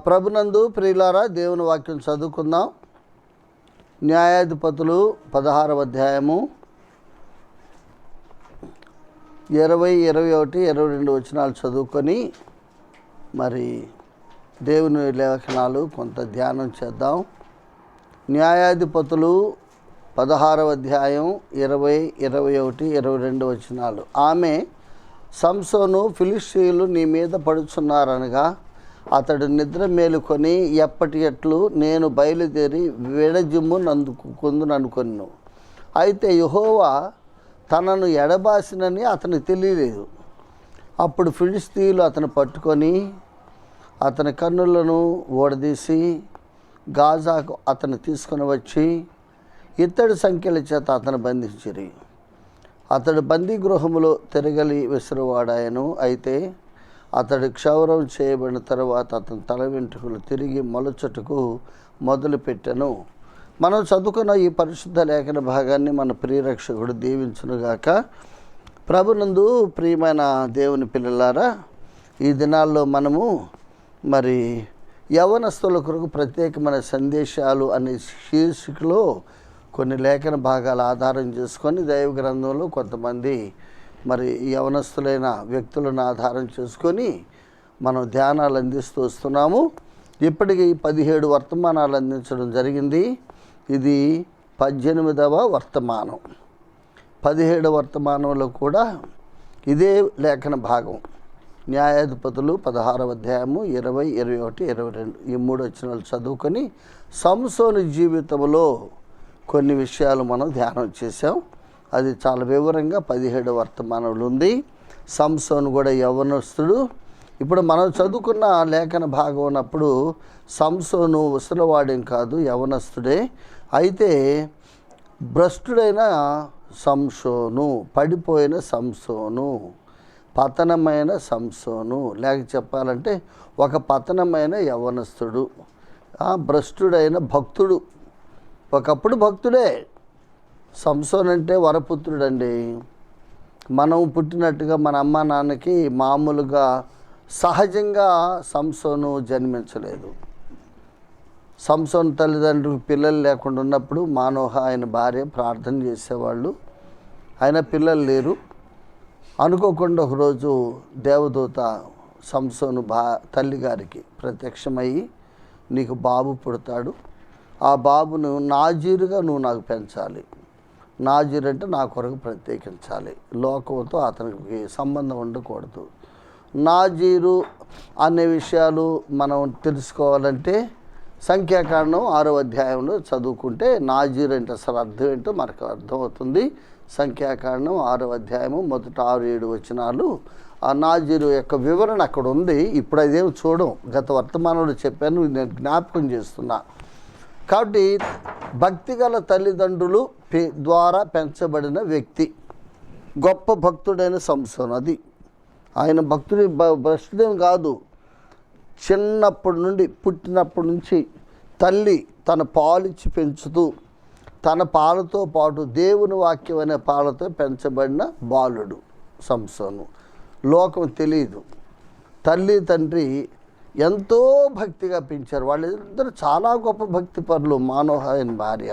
ప్రభునందు ప్రియులారా, దేవుని వాక్యం చదువుకుందాం. న్యాయాధిపతులు 16వ అధ్యాయము 20, 21, 22 వచనాలు చదువుకొని మరి దేవుని లేఖనాలు కొంత ధ్యానం చేద్దాం. న్యాయాధిపతులు 16వ అధ్యాయం 20, 21, 22 వచనాలు. ఆమె సంసోను, ఫిలిష్తీయులు నీ మీద పడుచున్నారనగా అతడు నిద్ర మేలుకొని ఎప్పటి ఎట్లు నేను బయలుదేరి విడజిమ్ము కొందుననుకొను. అయితే యెహోవా తనను ఎడబాసినని అతనికి తెలియలేదు. అప్పుడు ఫిలిష్తీయులు అతను పట్టుకొని అతని కన్నులను ఓడదీసి గాజాకు అతను తీసుకుని వచ్చి ఇత్తడి సంఖ్యల చేత అతను బంధించిరి. అతడు బందీ గృహములో తిరగలి విసిరివాడాయను. అయితే అతడు క్షౌరం చేయబడిన తర్వాత అతని తల వెంట్రుకలు తిరిగి మొలచుటకు మొదలుపెట్టెను. మనం చదువుకున్న ఈ పరిశుద్ధ లేఖన భాగాన్ని మన ప్రియరక్షకుడు దీవించునుగాక. ప్రభునందు ప్రియమైన దేవుని పిల్లలారా, ఈ దినాల్లో మనము మరి యవ్వనస్తుల కొరకు ప్రత్యేకమైన సందేశాలు అనే శీర్షికలో కొన్ని లేఖన భాగాలు ఆధారం చేసుకొని దైవ గ్రంథంలో కొంతమంది మరి యవనస్తులైన వ్యక్తులను ఆధారం చేసుకొని మనం ధ్యానాలు అందిస్తూ వస్తున్నాము. ఇప్పటికీ 17 వర్తమానాలు అందించడం జరిగింది. ఇది 18వ వర్తమానం. 17 వర్తమానంలో కూడా ఇదే లేఖన భాగం. న్యాయాధిపతులు 16వ అధ్యాయము 20, 21, 22 ఈ 3 వచనాలు చదువుకొని సంసోను జీవితంలో కొన్ని విషయాలు మనం ధ్యానం చేసాం. అది చాలా వివరంగా 17 వర్తమానంలో ఉంది. సంసోను కూడా యవ్వనస్తుడు. ఇప్పుడు మనం చదువుకున్న లేఖన భాగం ఉన్నప్పుడు సంసోను ముసలివాడేం కాదు, యవ్వనస్తుడే. అయితే భ్రష్టుడైన సంసోను, పడిపోయిన సంసోను, పతనమైన సంసోను, లేక చెప్పాలంటే ఒక పతనమైన యవ్వనస్తుడు, భ్రష్టుడైన భక్తుడు. ఒకప్పుడు భక్తుడే. సంసోన్ అంటే వరపుత్రుడండి. మనం పుట్టినట్టుగా మన అమ్మ నాన్నకి మామూలుగా సహజంగా సంసోను జన్మించలేదు. సంసోన్ తల్లిదండ్రులకు పిల్లలు లేకుండా ఉన్నప్పుడు మానోహ ఆయన భార్య ప్రార్థన చేసేవాళ్ళు. ఆయన పిల్లలు లేరు. అనుకోకుండా ఒకరోజు దేవదూత సంసోను తల్లిగారికి ప్రత్యక్షమయ్యి నీకు బాబు పుడతాడు, ఆ బాబును నాజీరుగా నువ్వు నాకు పెంచాలి. నాజీరు అంటే నా కొరకు ప్రత్యేకించాలి, లోకంతో అతనికి సంబంధం ఉండకూడదు. నాజీరు అనే విషయాలు మనం తెలుసుకోవాలంటే సంఖ్యాకాండం 6వ అధ్యాయంలో చదువుకుంటే నాజీరు అంటే అసలు అర్థం ఏంటో మనకు అర్థమవుతుంది. సంఖ్యాకాండం 6వ అధ్యాయము మొదట 6, 7 వచనాలు ఆ నాజీరు యొక్క వివరణ అక్కడ ఉంది. ఇప్పుడు అదేం చూడం, గత వర్తమానంలో చెప్పాను, నేను జ్ఞాపకం చేస్తున్నా. కాబట్టి భక్తిగల తల్లిదండ్రులు ద్వారా పెంచబడిన వ్యక్తి, గొప్ప భక్తుడైన సంసోను. అది ఆయన భక్తుడి భ్రష్టుడేం కాదు. చిన్నప్పటి నుండి, పుట్టినప్పటి నుంచి తల్లి తన పాలిచ్చి పెంచుతూ తన పాలతో పాటు దేవుని వాక్యం అనే పాలతో పెంచబడిన బాలుడు సంసోను. లోకం తెలియదు. తల్లి తండ్రి ఎంతో భక్తిగా పెంచారు. వాళ్ళిద్దరు చాలా గొప్ప భక్తి పరులు. మానోహ ఆయన భార్య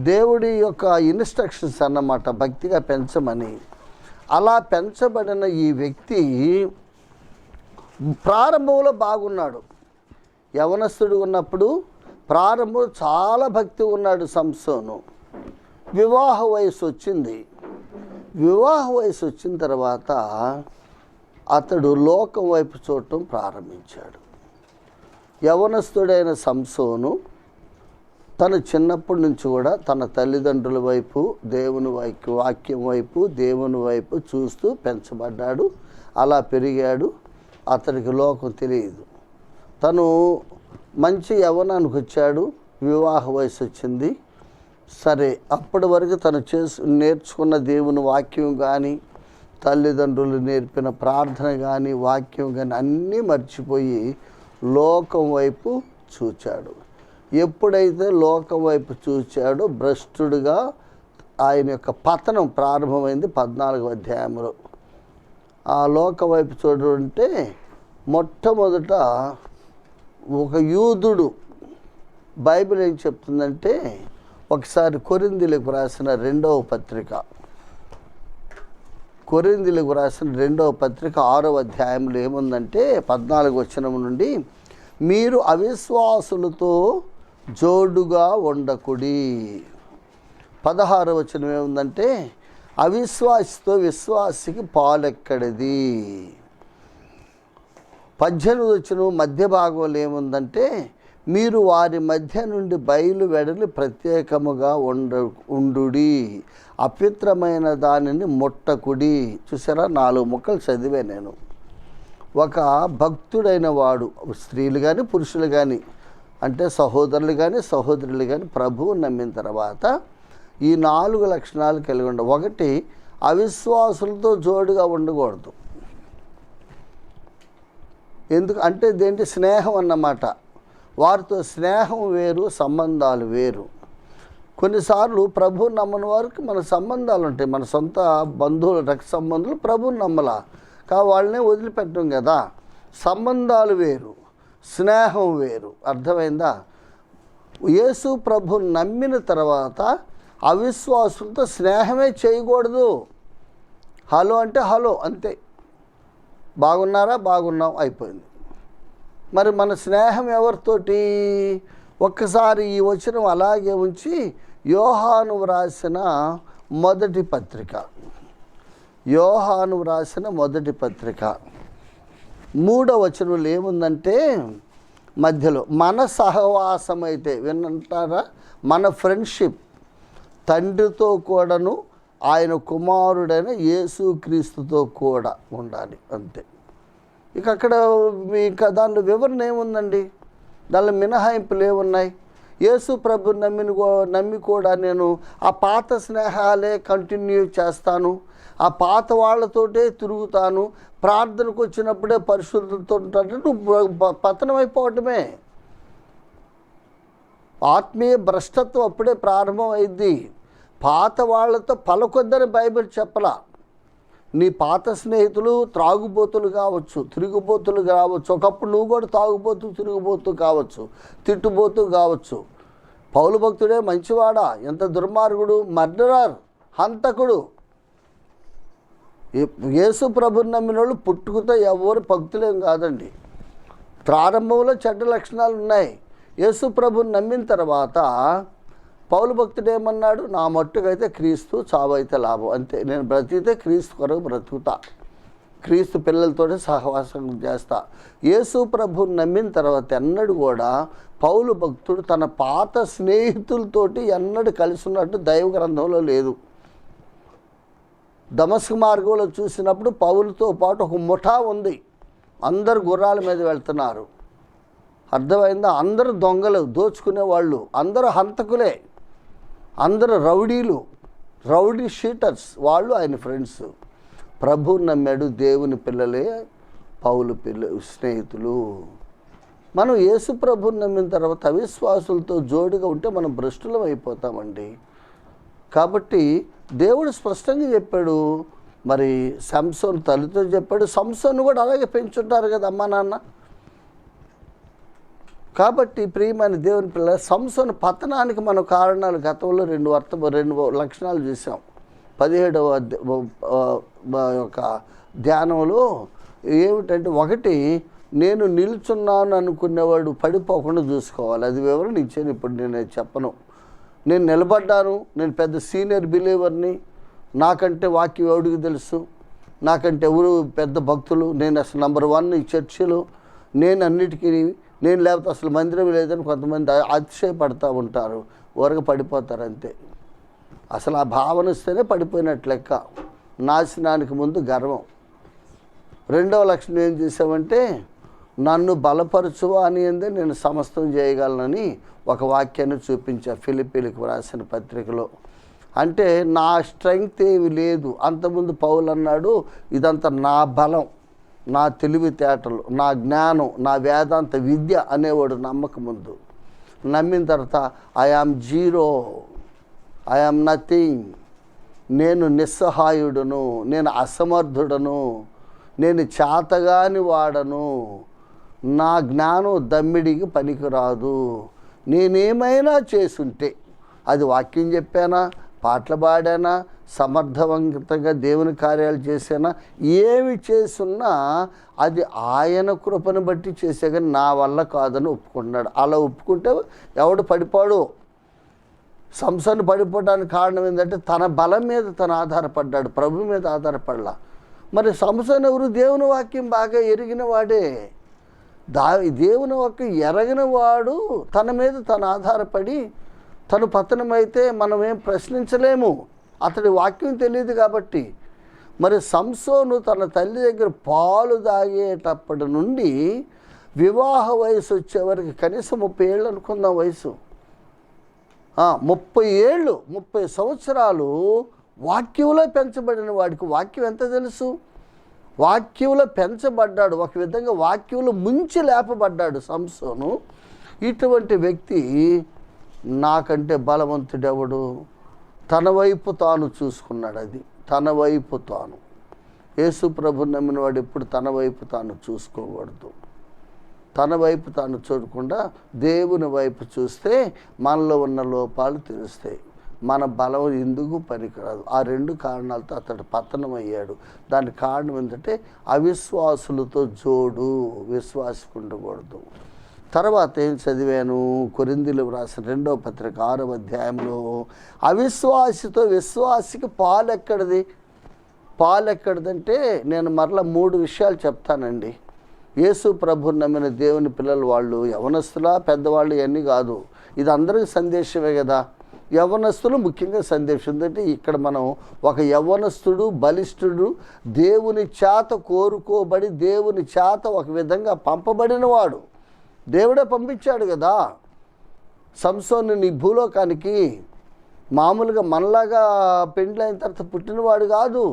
దేవుడి యొక్క ఇన్స్ట్రక్షన్స్ అన్నమాట, భక్తిగా పెంచమని. అలా పెంచబడిన ఈ వ్యక్తి ప్రారంభంలో బాగున్నాడు. యవనస్తుడు ఉన్నప్పుడు ప్రారంభంలో చాలా భక్తి ఉన్నాడు సంసోను. వివాహ వయసు వచ్చింది. వివాహ వయసు వచ్చిన తర్వాత అతడు లోకం వైపు చూడటం ప్రారంభించాడు. యవనస్తుడైన సంసోను తను చిన్నప్పటి నుంచి కూడా తన తల్లిదండ్రుల వైపు, దేవుని వాక్యం వైపు, దేవుని వైపు చూస్తూ పెంచబడ్డాడు. అలా పెరిగాడు. అతడికి లోకం తెలియదు. తను మంచి యవ్వనానికి వచ్చాడు. వివాహ వయసు వచ్చింది. సరే, అప్పటి వరకు తను నేర్చుకున్న దేవుని వాక్యం కానీ, తల్లిదండ్రులు నేర్పిన ప్రార్థన కానీ, వాక్యం కానీ అన్నీ మర్చిపోయి లోకం వైపు చూచాడు. ఎప్పుడైతే లోకం వైపు చూచాడో భ్రష్టుడుగా ఆయన యొక్క పతనం ప్రారంభమైంది 14వ అధ్యాయంలో. ఆ లోక వైపు చూడంటే మొట్టమొదట ఒక యూదుడు బైబిల్ ఏం చెప్తుందంటే, ఒకసారి కొరింథీయులకు రాసిన రెండవ పత్రిక 6వ అధ్యాయంలో ఏముందంటే 14వ వచనం నుండి, మీరు అవిశ్వాసులతో జోడుగా ఉండకుడి. 16వ వచనం ఏముందంటే, అవిశ్వాసితో విశ్వాసికి పాలెక్కడిది. 18వ వచనం మధ్య భాగంలో ఏముందంటే, మీరు వారి మధ్య నుండి బయలు వెడలి ప్రత్యేకముగా ఉండుడి, అపవిత్రమైన దానిని ముట్టకుడి. చూసారా, 4 ముక్కలు చదివే నేను. ఒక భక్తుడైన వాడు, స్త్రీలు కానీ పురుషులు కానీ, అంటే సహోదరులు కానీ సహోదరులు కానీ, ప్రభువు నమ్మిన తర్వాత ఈ 4 లక్షణాలు కలిగి ఉండ. 1, అవిశ్వాసులతో జోడుగా ఉండకూడదు. ఎందుకు అంటే దేంటి స్నేహం అన్నమాట. వారితో స్నేహం వేరు, సంబంధాలు వేరు. కొన్నిసార్లు ప్రభువు నమ్మని వారికి మన సంబంధాలు ఉంటాయి, మన సొంత బంధువులు, రక్త సంబంధులు ప్రభువుని నమ్మలా, వాళ్ళనే వదిలిపెట్టం కదా. సంబంధాలు వేరు, స్నేహం వేరు. అర్థమైందా? యేసు ప్రభుని నమ్మిన తర్వాత అవిశ్వాసులతో స్నేహమే చేయకూడదు. హలో అంటే హలో, అంతే. బాగున్నారా, బాగున్నాం, అయిపోయింది. మరి మన స్నేహం ఎవరితోటి? ఒక్కసారి ఈ వచనం అలాగే ఉంచి యోహాను వ్రాసిన మొదటి పత్రిక 3వ వచనంలో ఏముందంటే, మధ్యలో మన సహవాసం అయితే వినంటారా, మన ఫ్రెండ్షిప్ తండ్రితో కూడాను ఆయన కుమారుడైన యేసుక్రీస్తుతో కూడా ఉండాలి, అంతే. ఇక అక్కడ ఇంకా దానిలో వివరణ ఏముందండి? దానిలో మినహాయింపులు ఏమున్నాయి? యేసు ప్రభు నమ్మి కూడా నేను ఆ పాత స్నేహాలే కంటిన్యూ చేస్తాను, ఆ పాత వాళ్ళతోటే తిరుగుతాను, ప్రార్థనకు వచ్చినప్పుడే పరిశుద్ధులతో ఉంటానంటే నువ్వు పతనం అయిపోవటమే. ఆత్మీయ భ్రష్టత్వం అప్పుడే ప్రారంభం అయింది. పాత వాళ్ళతో పలకొద్దని బైబిల్ చెప్పలా. నీ పాత స్నేహితులు త్రాగుబోతులు కావచ్చు, తిరుగుబోతులు కావచ్చు. ఒకప్పుడు నువ్వు కూడా తాగుబోతూ తిరుగుబోతూ కావచ్చు, తిట్టుబోతూ కావచ్చు. పౌలు భక్తుడే మంచివాడా? ఎంత దుర్మార్గుడు, మర్డరర్, హంతకుడు. యేసు ప్రభుని నమ్మిన వాళ్ళు పుట్టుకతో ఎవరు భక్తులేం కాదండి. ప్రారంభంలో చెడ్డ లక్షణాలు ఉన్నాయి. యేసు ప్రభుని నమ్మిన తర్వాత పౌలు భక్తుడు ఏమన్నాడు? నా మట్టుకైతే క్రీస్తు, చావైతే లాభం, అంతే. నేను బ్రతికితే క్రీస్తు కొరకు బ్రతుకుతా, క్రీస్తు పిల్లలతోనే సహవాసం చేస్తా. యేసు ప్రభుని నమ్మిన తర్వాత ఎన్నడూ కూడా పౌలు భక్తుడు తన పాత స్నేహితులతోటి ఎన్నడూ కలిసి ఉన్నట్టు దైవ గ్రంథంలో లేదు. దమస్కు మార్గంలో చూసినప్పుడు పౌలుతో పాటు ఒక ముఠా ఉంది, అందరు గుర్రాల మీద వెళ్తున్నారు. అర్థమైందా? అందరూ దొంగలు, దోచుకునేవాళ్ళు, అందరూ హంతకులే, అందరూ రౌడీ షీటర్స్. వాళ్ళు ఆయన ఫ్రెండ్స్. ప్రభువుని నమ్మాడు, దేవుని పిల్లలే పౌలు స్నేహితులు. మనం యేసు ప్రభువుని నమ్మిన తర్వాత అవిశ్వాసులతో జోడుగా ఉంటే మనం భ్రష్టులం అయిపోతామండి. కాబట్టి దేవుడు స్పష్టంగా చెప్పాడు. మరి సంసోను తల్లితో చెప్పాడు, సంసోను కూడా అలాగే పెంచుంటారు కదా అమ్మా నాన్న. కాబట్టి ప్రియమైన దేవుని పిల్లల, సంసోను పతనానికి మన కారణాలు గతంలో రెండు లక్షణాలు చూసాం. 17వ యొక్క ధ్యానంలో ఏమిటంటే, 1 నేను నిల్చున్నాను అనుకునేవాడు పడిపోకుండా చూసుకోవాలి. అది వివరణ ఇచ్చాను, ఇప్పుడు నేను చెప్పను. నేను నిలబడ్డాను, నేను పెద్ద సీనియర్ బిలీవర్ని, నాకంటే వాక్యం ఎవడికి తెలుసు, నాకంటే ఎవరు పెద్ద భక్తులు, నేను అసలు నంబర్ 1 ఈ చర్చిలో, నేను అన్నిటికీ, నేను లేకపోతే అసలు మందిరం లేదని కొంతమంది అతిశయపడతా ఉంటారు. ఊరగా పడిపోతారు అంతే. అసలు ఆ భావన వస్తేనే పడిపోయినట్లు లెక్క. నాశనానికి ముందు గర్వం. 2వ లక్షణం ఏం చేసామంటే, నన్ను బలపరచువా అని అందే నేను సమస్తం చేయగలనని ఒక వాక్యాన్ని చూపించా ఫిలిప్పీలకు వ్రాసిన పత్రికలో. అంటే నా స్ట్రెంగ్త్ ఏమి లేదు. అంతకుముందు పౌలు అన్నాడు, ఇదంతా నా బలం, నా తెలివితేటలు, నా జ్ఞానం, నా వేదాంత విద్య అనేవాడు నమ్మక ముందు. నమ్మిన తర్వాత I am zero, I am nothing, నేను నిస్సహాయుడును, నేను అసమర్థుడను, నేను చేతగాని వాడను, నా జ్ఞానం దమ్మిడికి పనికిరాదు. నేనేమైనా చేసుంటే, అది వాక్యం చెప్పానా, పాటలు పాడానా, సమర్థవంతంగా దేవుని కార్యాలు చేసానా, ఏమి చేసున్నా అది ఆయన కృపను బట్టి చేసే, కానీ నా వల్ల కాదని ఒప్పుకుంటున్నాడు. అలా ఒప్పుకుంటే ఎవడు పడిపోడు. సంసోను పడిపోవడానికి కారణం ఏంటంటే తన బలం మీద తను ఆధారపడ్డాడు, ప్రభు మీద ఆధారపడలా. మరి సంసోను ఎవరు? దేవుని వాక్యం బాగా ఎరిగిన వాడే. దేవుని వాక్యం ఎరగిన వాడు తన మీద తను ఆధారపడి తను పతనమైతే మనమేం ప్రశ్నించలేము. అతడి వాక్యం తెలియదు కాబట్టి. మరి సంసోను తన తల్లి దగ్గర పాలు తాగేటప్పటి నుండి వివాహ వయసు వచ్చేవరకు కనీసం 30 ఏళ్ళు అనుకుందాం వయసు. 30 ఏళ్ళు, 30 సంవత్సరాలు వాక్యంలో పెంచబడిన వాడికి వాక్యం ఎంత తెలుసు? వాక్యంలో పెంచబడ్డాడు, ఒక విధంగా వాక్యంలో ముంచి లేపబడ్డాడు సంసోను. ఇటువంటి వ్యక్తి నాకంటే బలవంతుడెవడు? తన వైపు తాను చూసుకున్నాడు. అది తన వైపు తాను. యేసు ప్రభు నమ్మిన వాడు ఎప్పుడు తన వైపు తాను చూసుకోకూడదు. తన వైపు తాను చూడకుండా దేవుని వైపు చూస్తే మనలో ఉన్న లోపాలు తెలుస్తాయి. మన బలం ఎందుకు పనికిరాదు. ఆ 2 కారణాలతో అతడు పతనం అయ్యాడు. దానికి కారణం ఏంటంటే అవిశ్వాసులతో జోడు, విశ్వాసకు ఉండకూడదు. తర్వాత ఏం చదివాను? కొరింథీయులకు రాసిన 2వ పత్రిక 6వ అధ్యాయంలో అవిశ్వాసితో విశ్వాసికి పాలెక్కడిదంటే నేను మరలా 3 విషయాలు చెప్తానండి. యేసు ప్రభు నమ్మిన దేవుని పిల్లలు వాళ్ళు యవనస్తులా పెద్దవాళ్ళు ఇవన్నీ కాదు, ఇది అందరికీ సందేశమే కదా. యవ్వనస్తులు ముఖ్యంగా సందేశం ఏంటంటే ఇక్కడ మనం ఒక యవ్వనస్తుడు బలిష్ఠుడు దేవుని చేత కోరుకోబడి దేవుని చేత ఒక విధంగా పంపబడినవాడు. దేవుడే పంపించాడు కదా సంసోను నీ భూలోకానికి. మామూలుగా మనలాగా పెండ్లైన తర్వాత పుట్టినవాడు కాదు,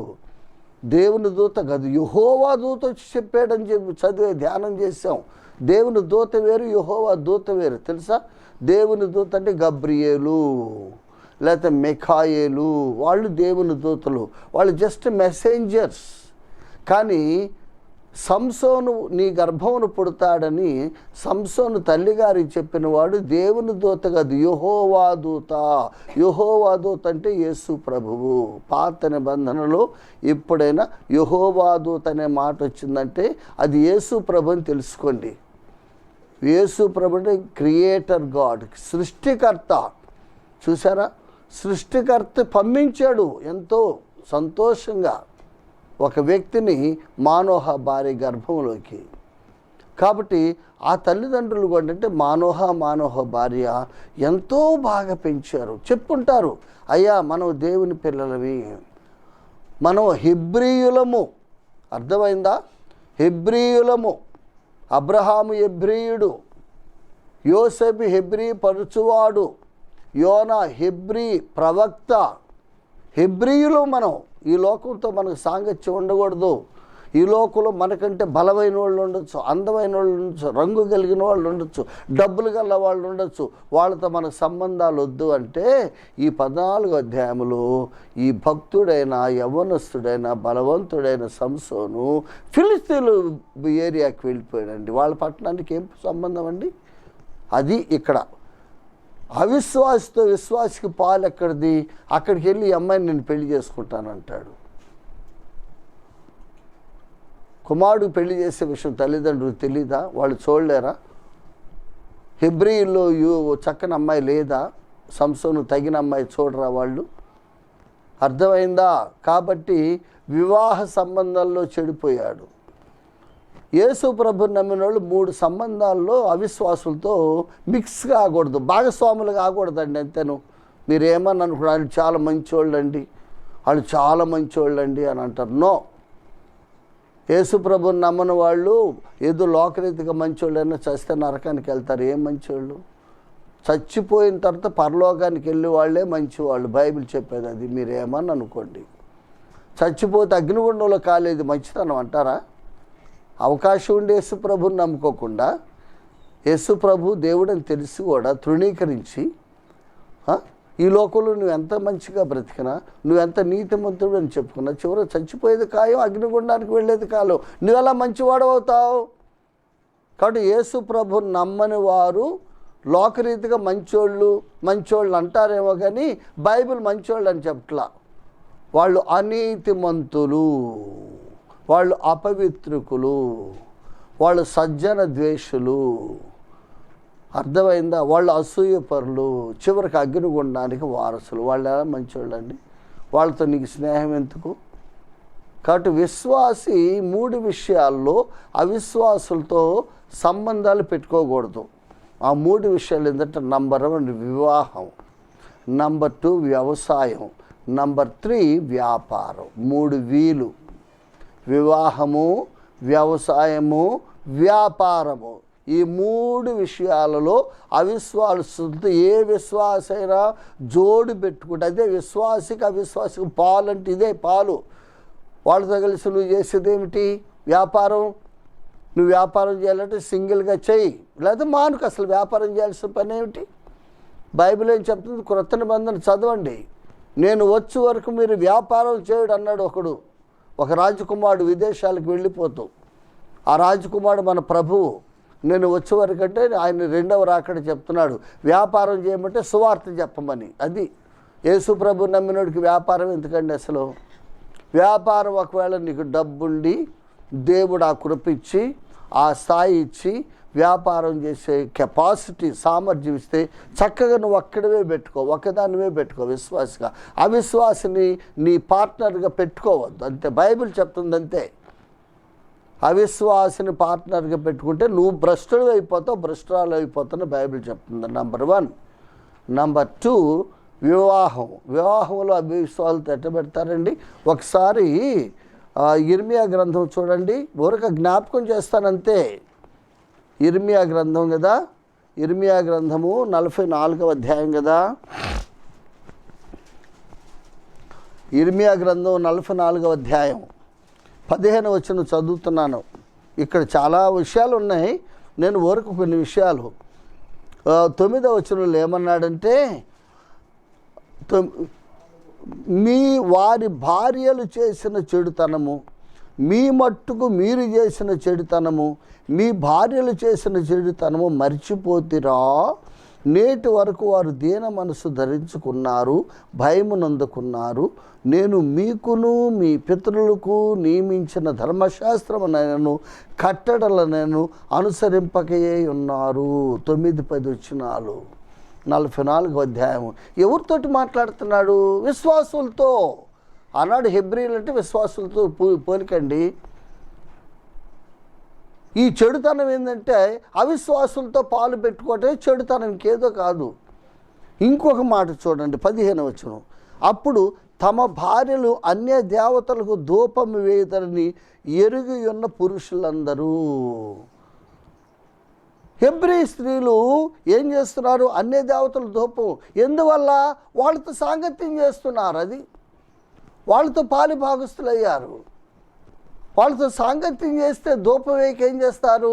దేవుని దూత కాదు, యెహోవా దూత వచ్చి చెప్పాడని చెప్పి చదివే ధ్యానం చేసాం. దేవుని దూత వేరు, యెహోవా దూత వేరు. తెలుసా? దేవుని దూత అంటే గబ్రియేలు లేకపోతే మిఖాయేలు, వాళ్ళు దేవుని దూతలు, వాళ్ళు జస్ట్ మెసెంజర్స్. కానీ సంసోను నీ గర్భమును పుడతాడని సంసోను తల్లిగారికి చెప్పినవాడు దేవుని దూత కాదు, యెహోవా దూత. యెహోవా దూత అంటే యేసు ప్రభువు. పాత నిబంధనలో ఎప్పుడైనా యెహోవా దూత అనే మాట వచ్చిందంటే అది యేసు ప్రభు అని తెలుసుకోండి. యేసు ప్రభు అంటే క్రియేటర్ గాడ్, సృష్టికర్త. చూసారా? సృష్టికర్త పంపించాడు ఎంతో సంతోషంగా ఒక వ్యక్తిని మానోహ భార్య గర్భంలోకి. కాబట్టి ఆ తల్లిదండ్రులు కూడా అంటే మానోహ భార్య ఎంతో బాగా పెంచారు. చెప్పుంటారు, అయ్యా మనం దేవుని పిల్లలవి, మనం హెబ్రీయులము. అర్థమైందా? హెబ్రీయులము. అబ్రహాము హెబ్రీయుడు, యోసేపు హెబ్రీ పరుచువాడు, యోనా హెబ్రీ ప్రవక్త. హెబ్రీయులు మనం. ఈ లోకంతో మనకు సాంగత్యం ఉండకూడదు. ఈ లోకంలో మనకంటే బలమైన వాళ్ళు ఉండొచ్చు, అందమైన వాళ్ళు ఉండొచ్చు, రంగు కలిగిన వాళ్ళు ఉండొచ్చు, డబ్బులు గల వాళ్ళు ఉండొచ్చు. వాళ్ళతో మనకు సంబంధాలు వద్దు అంటే ఈ 14వ అధ్యాయంలో ఈ భక్తుడైన యవ్వనస్తుడైన బలవంతుడైన సంసోను ఫిలిస్తీన్లు ఏరియాకి వెళ్ళిపోయాడండి. వాళ్ళ పట్టణానికి ఏం సంబంధం అండి? అది ఇక్కడ అవిశ్వాసితో విశ్వాసికి పాలు ఎక్కడిది? అక్కడికి వెళ్ళి ఈ అమ్మాయిని నేను పెళ్లి చేసుకుంటానంటాడు. కుమారుడు పెళ్లి చేసే విషయం తల్లిదండ్రులు తెలీదా? వాళ్ళు చూడలేరా? హెబ్రీల్లో చక్కని అమ్మాయి లేదా? సంసోను తగిన అమ్మాయి చూడరా వాళ్ళు? అర్థమైందా? కాబట్టి వివాహ సంబంధాల్లో చెడిపోయాడు. యేసు ప్రభుని నమ్మిన వాళ్ళు 3 సంబంధాల్లో అవిశ్వాసులతో మిక్స్ కాకూడదు, భాగస్వాములు కాకూడదండి. అంతేను. మీరు ఏమని అనుకున్నారు? వాళ్ళు చాలా మంచోళ్ళండి, వాళ్ళు చాలా మంచోళ్ళండి అని అంటారు. నో. యేసు ప్రభుని నమ్మని వాళ్ళు ఏదో లోకరీతిగా మంచోళ్ళైనా చస్తే నరకానికి వెళ్తారు. ఏం మంచోళ్ళు? చచ్చిపోయిన తర్వాత పరలోకానికి వెళ్ళే వాళ్ళే మంచివాళ్ళు. బైబిల్ చెప్పేది అది. మీరు ఏమని అనుకోండి. చచ్చిపోతే అగ్నిగుండంలో కాలేదు మంచితనం అంటారా? అవకాశం ఉండి యేసు ప్రభుని నమ్ముకోకుండా యేసు ప్రభు దేవుడని తెలిసి కూడా తృణీకరించి ఈ లోకంలో నువ్వు ఎంత మంచిగా బ్రతికినా, నువ్వెంత నీతిమంతుడు అని చెప్పుకున్నా, చివరి చచ్చిపోయేది ఖాయం, అగ్నిగుండానికి వెళ్ళేది కాలం. నువ్వు ఎలా మంచివాడు అవుతావు? కాబట్టి యేసు ప్రభు నమ్మని వారు లోకరీతిగా మంచోళ్ళు అంటారేమో కానీ బైబిల్ మంచోళ్ళు అని చెప్పట్లా. వాళ్ళు అనీతిమంతులు, వాళ్ళు అపవిత్రుకులు, వాళ్ళు సజ్జన ద్వేషులు. అర్థమైందా? వాళ్ళు అసూయపరులు, చివరికి అగ్నిగుండానికి వారసులు. వాళ్ళు ఎలా మంచోళ్ళు అండి? వాళ్ళతో నీకు స్నేహం ఎందుకు? కాబట్టి విశ్వాసి 3 విషయాల్లో అవిశ్వాసులతో సంబంధాలు పెట్టుకోకూడదు. ఆ 3 విషయాలు ఏంటంటే, నంబర్ 1 వివాహం, నంబర్ 2 వ్యవసాయం, నంబర్ 3 వ్యాపారం. 3 వీలు: వివాహము, వ్యవసాయము, వ్యాపారము. ఈ 3 విషయాలలో అవిశ్వాసులతో ఏ విశ్వాసైనా జోడు పెట్టుకుంటే, అదే విశ్వాసికి అవిశ్వాసికి పాలు అంటే ఇదే పాలు. వాళ్ళతో కలిసి నువ్వు చేసేది ఏమిటి? వ్యాపారం. నువ్వు వ్యాపారం చేయాలంటే సింగిల్గా చెయ్యి, లేదా మానుకు. అసలు వ్యాపారం చేయాల్సిన పని ఏమిటి? బైబిల్ ఏం చెప్తుంది? క్రొత్త నిబంధన చదవండి. నేను వచ్చే వరకు మీరు వ్యాపారం చేయడు అన్నాడు ఒకడు. ఒక రాజకుమారుడు విదేశాలకు వెళ్ళిపోతూ, ఆ రాజకుమారుడు మన ప్రభువు. నేను వచ్చే వరకు అంటే ఆయన 2వ రాకడ చెప్తున్నాడు, వ్యాపారం చేయమంటే సువార్త చెప్పమని. అది యేసు ప్రభు నమ్మినోడికి వ్యాపారం ఎందుకండి అసలు? వ్యాపారం ఒకవేళ నీకు డబ్బుండి దేవుడు ఆ కృప ఇచ్చి ఆ స్థాయి ఇచ్చి వ్యాపారం చేసే కెపాసిటీ సామర్థ్యం ఇస్తే చక్కగా నువ్వు ఒక్కడవే పెట్టుకో, ఒక్కదానివే పెట్టుకో విశ్వాసగా. అవిశ్వాసిని నీ పార్ట్నర్గా పెట్టుకోవద్దు, అంతే. బైబిల్ చెప్తుంది అంతే. అవిశ్వాసిని పార్ట్నర్గా పెట్టుకుంటే నువ్వు భ్రష్టుడు అయిపోతావు, భ్రష్టురాలు అయిపోతావు బైబిల్ చెప్తుంది. నంబర్ 1. నంబర్ 2 వివాహం. వివాహంలో అవిశ్వాసాలతో ఎట్ట పెడతారండి? ఒకసారి ఇర్మియా గ్రంథం చూడండి, ఊరక జ్ఞాపకం చేస్తానంతే. ఇర్మియా గ్రంథం కదా, ఇర్మియా గ్రంథము 44వ అధ్యాయం కదా. ఇర్మియా గ్రంథం 44వ అధ్యాయం 15వ వచనం చదువుతున్నాను. ఇక్కడ చాలా విషయాలు ఉన్నాయి, నేను ఊరకు కొన్ని విషయాలు. 9వ వచనంలో ఏమన్నాడంటే, మీ వారి భార్యలు చేసిన చెడుతనము, మీ మట్టుకు మీరు చేసిన చెడుతనము, మీ భార్యలు చేసిన చెడుతనము మర్చిపోతిరా? నేటి వరకు వారు దీన మనసు ధరించుకున్నారు, భయమునందుకున్నారు. నేను మీకును మీ పితరులకు నియమించిన ధర్మశాస్త్రమునైనను కట్టడలనైనను అనుసరింపకయే ఉన్నారు. 9-10 వచనాలు 44వ అధ్యాయం. ఎవరితోటి మాట్లాడుతున్నాడు? విశ్వాసులతో. ఆనాడు హెబ్రీలు అంటే విశ్వాసులతో పోలికండి. ఈ చెడుతనం ఏంటంటే అవిశ్వాసులతో పాలు పెట్టుకోవటమే చెడుతనం, ఇంకేదో కాదు. ఇంకొక మాట చూడండి, 15వ వచనం. అప్పుడు తమ భార్యలు అన్య దేవతలకు ధూపము వేయుదరని ఎరుగి ఉన్న పురుషులందరూ. హెబ్రీ స్త్రీలు ఏం చేస్తున్నారు? అన్య దేవతల ధూపం. ఎందువల్ల? వాళ్ళతో సాంగత్యం చేస్తున్నారు, అది వాళ్ళతో పాలి భాగస్తులయ్యారు. వాళ్ళతో సాంగత్యం చేస్తే ధూపం వేయక ఏం చేస్తారు?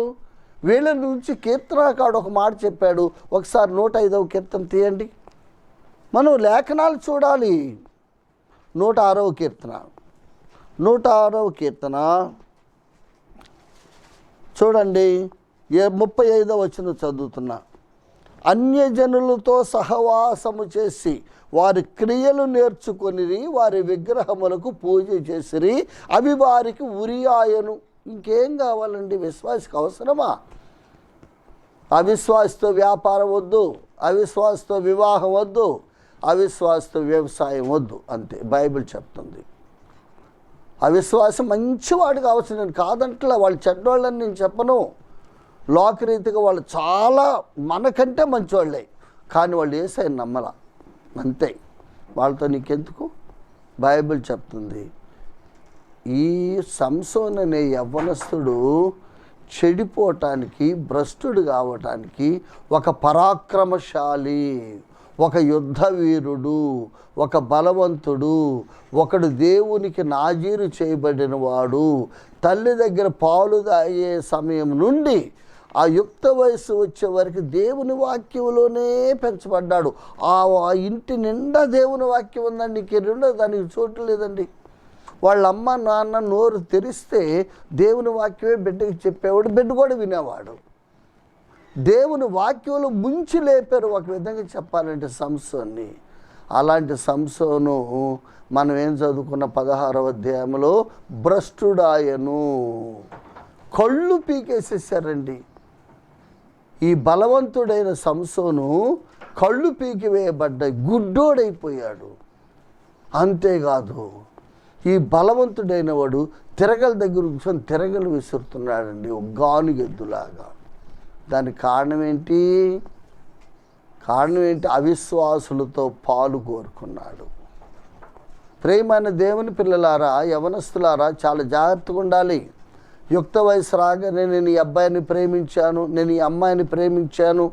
వీళ్ళ నుంచి కీర్తనకాడు ఒక మాట చెప్పాడు. ఒకసారి 105వ కీర్తన తీయండి, మనం లేఖనాలు చూడాలి. 106వ కీర్తన, 106వ కీర్తన చూడండి, 35వ వచనం చదువుతున్నా. అన్యజనులతో సహవాసము చేసి వారి క్రియలు నేర్చుకొనిరి, వారి విగ్రహములకు పూజ చేసిరి, అవి వారికి ఉరియాయను. ఇంకేం కావాలండి? విశ్వాసకి అవసరమా? అవిశ్వాసతో వ్యాపారం వద్దు, అవిశ్వాసతో వివాహం వద్దు, అవిశ్వాసతో వ్యవసాయం వద్దు, అంతే బైబిల్ చెప్తుంది. అవిశ్వాసం మంచివాడు కావచ్చు, నేను కాదంటలా, వాళ్ళు చెడ్డోళ్ళని నేను చెప్పను. లోకరీతిగా వాళ్ళు చాలా మనకంటే మంచివాళ్ళే, కానీ వాళ్ళు యేసయ్యను నమ్మలా, అంతే. వాళ్ళతో నీకెందుకు? బైబిల్ చెప్తుంది. ఈ సంసోను అనే యవ్వనస్తుడు చెడిపోవటానికి, భ్రష్టుడు కావటానికి ఒక పరాక్రమశాలి, ఒక యుద్ధ వీరుడు, ఒక బలవంతుడు, ఒకడు దేవునికి నాజీరు చేయబడిన వాడు, తల్లి దగ్గర పాలు తాగే సమయం నుండి ఆ యుక్త వయసు వచ్చే వరకు దేవుని వాక్యంలోనే పెంచబడ్డాడు. ఆ ఇంటి నిండా దేవుని వాక్యం ఉందండి, ఇంక రెండో దానికి చోటు లేదండి. వాళ్ళ అమ్మ నాన్న నోరు తెరిస్తే దేవుని వాక్యమే బిడ్డకి చెప్పేవాడు, బిడ్డ కూడా వినేవాడు. దేవుని వాక్యంలో ముంచి లేపారు ఒక విధంగా చెప్పాలంటే సంసోన్ని. అలాంటి సంసోను మనం ఏం చదువుకున్న 16వ అధ్యాయంలో భ్రష్టుడాయను, కళ్ళు పీకేసేసారండి. ఈ బలవంతుడైన సంసోను కళ్ళు పీకివేయబడ్డాయి, గుడ్డోడైపోయాడు. అంతేకాదు ఈ బలవంతుడైన వాడు తిరగల దగ్గర కూర్చొని తిరగలు విసురుతున్నాడండి, ఒక గానుగెద్దులాగా. దానికి కారణం ఏంటి? అవిశ్వాసులతో పాలు కోరుకున్నాడు. ప్రియమైన దేవుని పిల్లలారా, యవనస్తులారా, చాలా జాగ్రత్తగా ఉండాలి. యుక్త వయసు రాగానే నేను ఈ అబ్బాయిని ప్రేమించాను, నేను ఈ అమ్మాయిని ప్రేమించాను,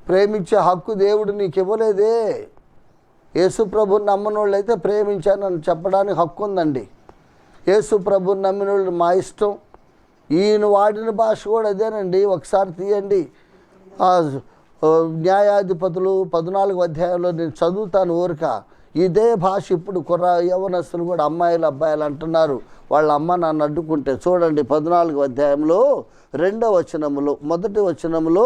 ప్రేమించే హక్కు దేవుడు నీకు ఇవ్వలేదే. యేసు ప్రభుని నమ్మనోళ్ళు అయితే ప్రేమించాను అని చెప్పడానికి హక్కు ఉందండి. యేసు ప్రభుని నమ్మినోళ్ళు మా ఇష్టం. ఈయన వాడిన భాష కూడా అదేనండి. ఒకసారి తీయండి, న్యాయాధిపతులు 14వ అధ్యాయంలో నేను చదువుతాను ఊరిక. ఇదే భాష ఇప్పుడు యవనస్తులు కూడా అమ్మాయిలు అబ్బాయిలు అంటున్నారు. వాళ్ళ అమ్మ నన్ను అడ్డుకుంటే చూడండి 14వ అధ్యాయంలో 2వ వచనములో, 1వ వచనములో,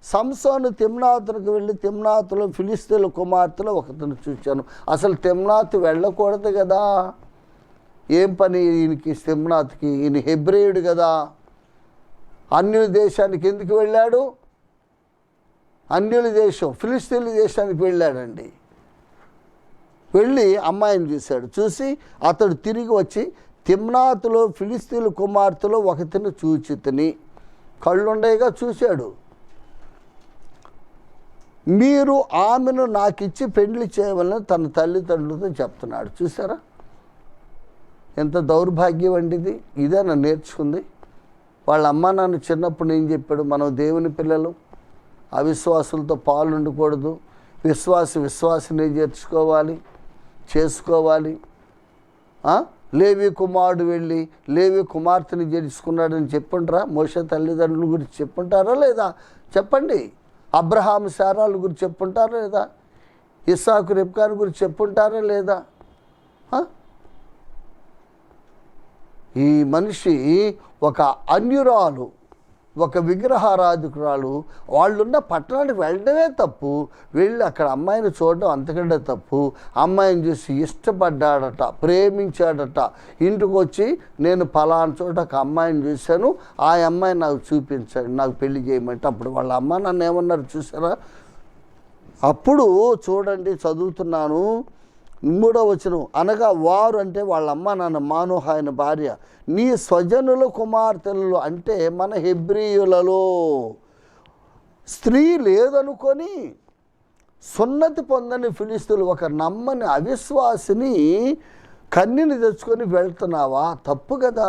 సంసోను తిమ్నాతునికి వెళ్ళి తిమ్నాతులో ఫిలిస్తీన్ల కుమార్తెలో ఒకతను చూశాను. అసలు తిమ్నాతు వెళ్ళకూడదు కదా, ఏం పని ఈయనకి తిమ్నాతుకి? ఈయన హెబ్రేయుడు కదా. అన్యుల దేశానికి ఎందుకు వెళ్ళాడు? అన్యుల దేశం ఫిలిస్తీన్ల దేశానికి వెళ్ళాడండి. వెళ్ళి అమ్మాయిని చూశాడు. చూసి అతడు తిరిగి వచ్చి తిమ్నాతులో ఫిలిస్తీన్ల కుమార్తెలో ఒకతిని చూచితిని. కళ్ళుండేగా చూశాడు. మీరు ఆమెను నాకిచ్చి పెళ్లి చేయవలని తన తల్లిదండ్రులతో చెప్తున్నాడు. చూసారా ఎంత దౌర్భాగ్యం వంటిది? ఇదే నన్ను నేర్చుకుంది. వాళ్ళ అమ్మ నాన్న చిన్నప్పుడు ఏం చెప్పాడు? మనం దేవుని పిల్లలు, అవిశ్వాసులతో పాలు ఉండకూడదు, విశ్వాసిని చేర్చుకోవాలి, చేసుకోవాలి. లేవి కుమారుడు వెళ్ళి లేవి కుమార్తెని చేర్చుకున్నాడని చెప్పుంటారా? మోషే తల్లిదండ్రుల గురించి చెప్పుంటారా లేదా? చెప్పండి. అబ్రహాం శారాల గురించి చెప్పుంటారా లేదా? ఇస్సాకు రెబ్కాను గురించి చెప్పుంటారా లేదా? ఈ మనిషి ఒక అన్యురాలు, ఒక విగ్రహారాధకురాలు, వాళ్ళున్న పట్టణానికి వెళ్ళడమే తప్పు, వెళ్ళి అక్కడ అమ్మాయిని చూడడం అంతకంటే తప్పు. అమ్మాయిని చూసి ఇష్టపడ్డాడట, ప్రేమించాడట. ఇంటికి వచ్చి నేను పలానా చోట ఒక అమ్మాయిని చూశాను, ఆ అమ్మాయిని నాకు చూపించాడు, నాకు పెళ్లి చేయమంటే అప్పుడు వాళ్ళ అమ్మ నన్ను ఏమన్నారు చూసారా? అప్పుడు చూడండి, చదువుతున్నాను 3వ వచనం, అనగా వారు అంటే వాళ్ళ అమ్మ నాన్న మానోహ ఆయన భార్య, నీ స్వజనుల కుమార్తెలలో అంటే మన హెబ్రీయులలో స్త్రీ లేదనుకొని సున్నతి పొందని ఫిలిస్తీన్లు ఒక నమ్మని అవిశ్వాసిని కన్యని తెచ్చుకొని వెళ్తున్నావా? తప్పు కదా.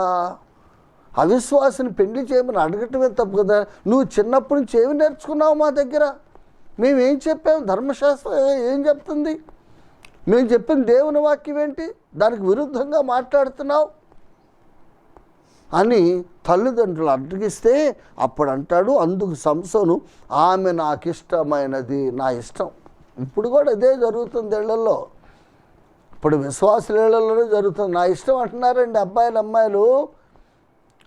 అవిశ్వాసిని పెళ్లి చేయమని అడగటమే తప్పు కదా. నువ్వు చిన్నప్పటి నుంచి ఏమి నేర్చుకున్నావు మా దగ్గర? మేమేం చెప్పాము? ధర్మశాస్త్రం ఏం చెప్తుంది? మేము చెప్పిన దేవుని వాక్యం ఏంటి? దానికి విరుద్ధంగా మాట్లాడుతున్నావు అని తల్లిదండ్రులు అడ్డగిస్తే అప్పుడు అంటాడు, అందుకు సంసోను ఆమె నాకు ఇష్టమైనది, నా ఇష్టం. ఇప్పుడు కూడా అదే జరుగుతుంది ఇళ్లలో, ఇప్పుడు విశ్వాసుల ఇళ్లలోనే జరుగుతుంది. నా ఇష్టం అంటున్నారండి అబ్బాయిలు అమ్మాయిలు.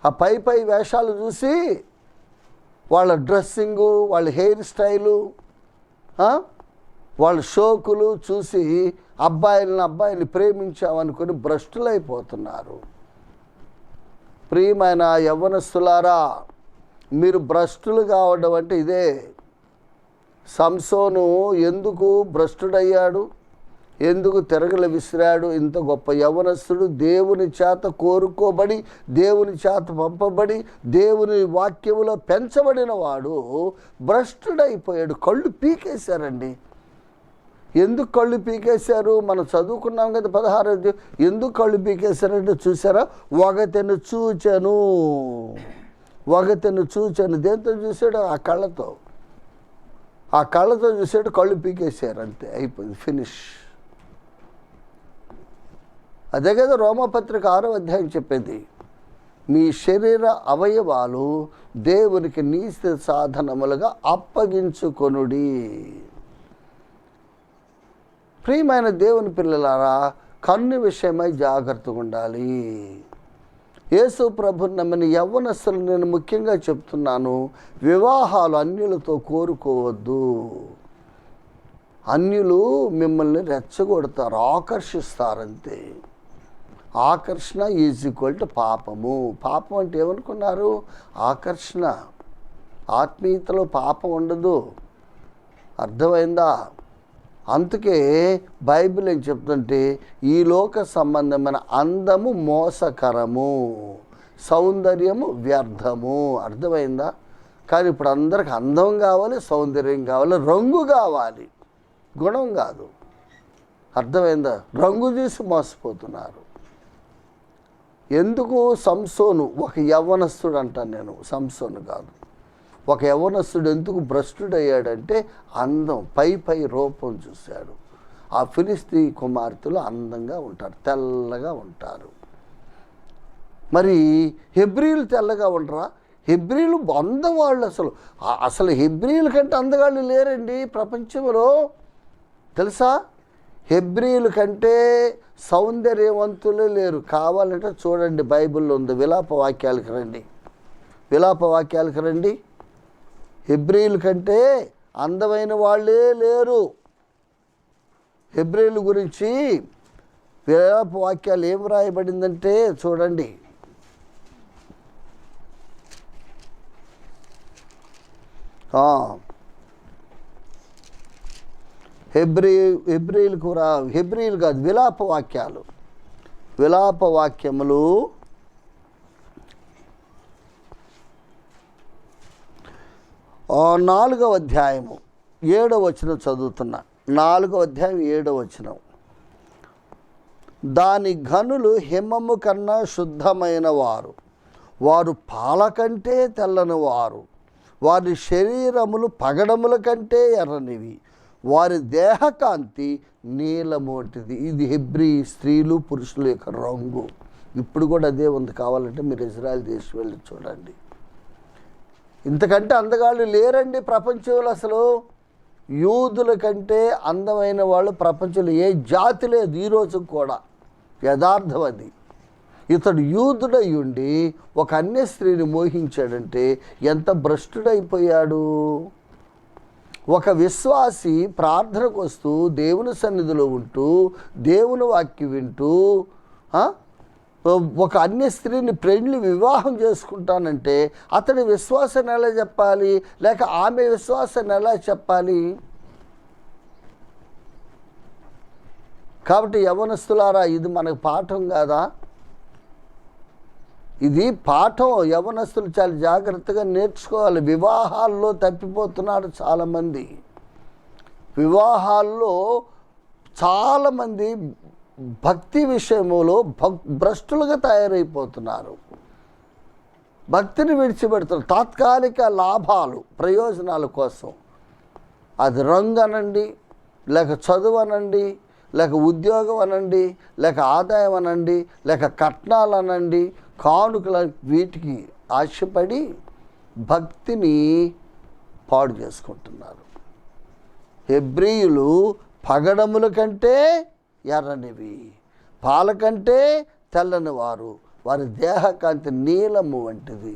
ఆ పై వేషాలు చూసి, వాళ్ళ డ్రెస్సింగు, వాళ్ళ హెయిర్ స్టైలు, వాళ్ళ షోకులు చూసి అబ్బాయిని ప్రేమించామనుకొని భ్రష్టులైపోతున్నారు. ప్రియమైన యవ్వనస్తులారా, మీరు భ్రష్టులు కావడం అంటే ఇదే. సంసోను ఎందుకు భ్రష్టుడయ్యాడు? ఎందుకు తిరగలు విసిరాడు? ఇంత గొప్ప యవ్వనస్తుడు, దేవుని చేత కోరుకోబడి, దేవుని చేత పంపబడి, దేవుని వాక్యములో పెంచబడిన వాడు భ్రష్టుడైపోయాడు. కళ్ళు పీకేశారండి. ఎందుకు కళ్ళు పీకేశారు? మనం చదువుకున్నాం కదా 16. ఎందుకు కళ్ళు పీకేశారంటే చూసారా, ఒకతను చూచాను. దేంతో చూశాడు? ఆ కళ్ళతో చూసాడు, కళ్ళు పీకేశారు, అంతే, అయిపోయింది, ఫినిష్. అదే కదా రోమపత్రిక 6వ అధ్యాయం చెప్పేది, మీ శరీర అవయవాలు దేవునికి నీతి సాధనములుగా అప్పగించుకొనుడి. ప్రియమైన దేవుని పిల్లలారా, కన్ను విషయమై జాగ్రత్తగా ఉండాలి. యేసు ప్రభుని నమ్మిన యవ్వనస్తులు నేను ముఖ్యంగా చెప్తున్నాను, వివాహాలు అన్యులతో కోరుకోవద్దు. అన్యులు మిమ్మల్ని రెచ్చగొడతారు, ఆకర్షిస్తారంతే. ఆకర్షణ ఈజ్ ఈక్వల్ టు పాపము. పాపం అంటే ఏమనుకున్నారు? ఆకర్షణ. ఆత్మీయతలో పాపం ఉండదు. అర్థమైందా? అందుకే బైబిల్ ఏం చెప్తుంటే, ఈ లోక సంబంధమైన అందము మోసకరము, సౌందర్యము వ్యర్థము. అర్థమైందా? కానీ ఇప్పుడు అందరికి అందం కావాలి, సౌందర్యం కావాలి, రంగు కావాలి, గుణం కాదు. అర్థమైందా? రంగు చూసి మోసపోతున్నారు. ఎందుకు? సంసోను ఒక యవ్వనస్తుడు అంటాను నేను, సంసోను కాదు. ఒక యవ్వనస్తుడు ఎందుకు భ్రష్టుడయ్యాడంటే అందం, పై రూపం చూశాడు. ఆ ఫిలిస్తీ కుమార్తెలు అందంగా ఉంటారు, తెల్లగా ఉంటారు. మరి హెబ్రీలు తెల్లగా ఉండరా? హెబ్రీలు అందం వాళ్ళు. అసలు హెబ్రీల కంటే అందగాళ్ళు లేరండి ప్రపంచంలో, తెలుసా? హెబ్రీల కంటే సౌందర్యవంతులే లేరు. కావాలంటే చూడండి, బైబిల్లో ఉంది. విలాప వాక్యాలకు రండి. హెబ్రీల కంటే అందమైన వాళ్ళే లేరు. హెబ్రీల గురించి విలాప వాక్యాలు ఏం రాయబడిందంటే చూడండి. హెబ్రీలు కాదు, విలాప వాక్యములు 4వ అధ్యాయము 7వ వచనం చదువుతున్నా. 4వ అధ్యాయం 7వ వచనం. దాని ఘనులు హిమము కన్నా శుద్ధమైన వారు, వారు పాల కంటే తెల్లని వారు, వారి శరీరములు పగడముల కంటే ఎర్రనివి, వారి దేహకాంతి నీలము వంటిది. ఇది హెబ్రీ స్త్రీలు పురుషుల యొక్క రంగు. ఇప్పుడు కూడా అదే ఉంది. కావాలంటే మీరు ఇజ్రాయెల్ దేశం వెళ్ళి చూడండి. ఇంతకంటే అందగాళ్ళు లేరండి ప్రపంచంలో. అసలు యూదుల కంటే అందమైన వాళ్ళు ప్రపంచంలో ఏ జాతి లేదు ఈ రోజు కూడా. యథార్థం అది. ఇతడు యూదుడై ఉండి ఒక అన్య స్త్రీని మోహించాడంటే ఎంత భ్రష్టుడైపోయాడు. ఒక విశ్వాసి ప్రార్థనకు వస్తూ దేవుని సన్నిధిలో ఉంటూ దేవుని వాక్యం వింటూ ఒక అన్య స్త్రీని పెళ్లి వివాహం చేసుకుంటానంటే అతని విశ్వాసాన్ని ఎలా చెప్పాలి, లేక ఆమె విశ్వాసాన్ని ఎలా చెప్పాలి? కాబట్టి యవ్వనస్తులారా, ఇది మనకు పాఠం కాదా? ఇది పాఠం. యవ్వనస్తులు చాలా జాగ్రత్తగా నేర్చుకోవాలి. వివాహాల్లో తప్పిపోతున్నారు చాలామంది. వివాహాల్లో చాలామంది భక్తి విషయంలో భ్రష్టులుగా తయారైపోతున్నారు. భక్తిని విడిచిపెడుతున్నారు తాత్కాలిక లాభాలు, ప్రయోజనాల కోసం. అది రంగు అనండి, లేక చదువు అనండి, లేక ఉద్యోగం అనండి, లేక ఆదాయం అనండి, లేక కట్నాలు అనండి, కానుకల, వీటికి ఆశపడి భక్తిని పాడు చేసుకుంటున్నారు. హెబ్రీయులు పగడముల కంటే ఎర్రనివి, పాల కంటే తెల్లని వారు, వారి దేహకాంతి నీలము వంటిది.